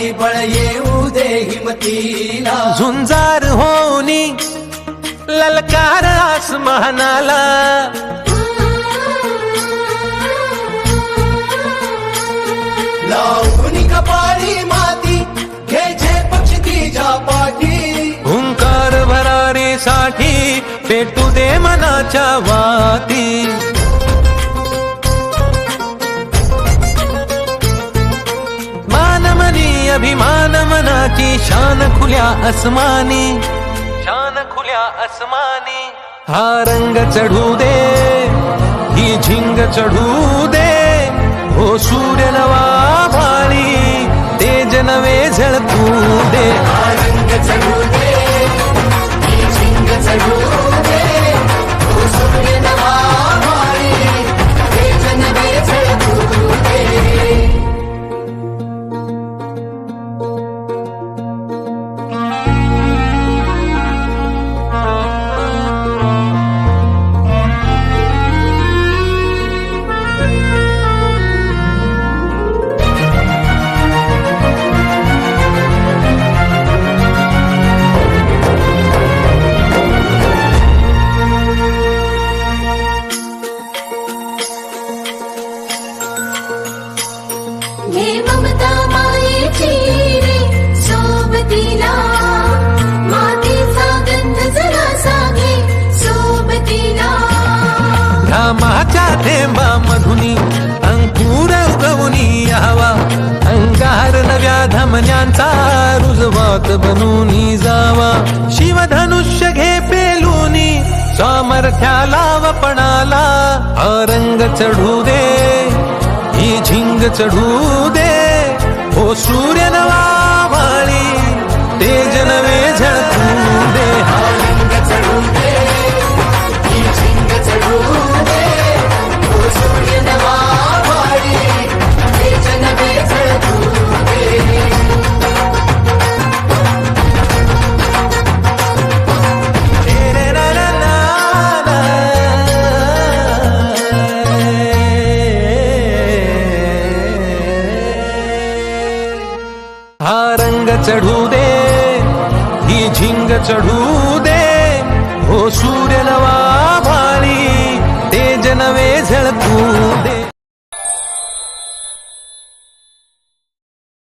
आणि बळ येऊ दे हिमतीला. झुंजार होनी ललकार आसमानाला, लावून कपाळी माती घ्यायचे पक्ष तिच्या पाठी. हुंकार भरारीसाठी पेटू दे मनाच्या वाती. मानमनी अभिमान मनाची शान खुल्या आसमानी, शान खुल्या आसमानी. हा रंग चढू दे, ही झिंग चढू दे, हो सूर्य नवा भाळी तेज नवे झळकू दे. हा रंग चढू दे, ही झिंग चढू दे, तो सूर्य नवा भाळी तेज नवे झळकू दे. हे ममता मायेची रे सोबतीला, मातीचा गंध जरासा घे सोबतीला. घामाच्या थेंबा मधुनी अंकुर उगवूनी यावा, अंगार नव्या धमन्यांचा रुजवात बनूनी जावा. शिवधनुष्य घे पेलूनी सामर्थ्याला वपणाला. हा रंग चढू दे, ही झिंग चढू दे, हो सूर्य नवा भाळी तेज नवे झळकू दे. हा रंग चढू दे, ही झिंग चढू दे, तो सूर्य नवा भाळी तेज नवे झळकू दे. हा रंग चढू दे, ही झिंग चढू दे, हो सूर्य नवा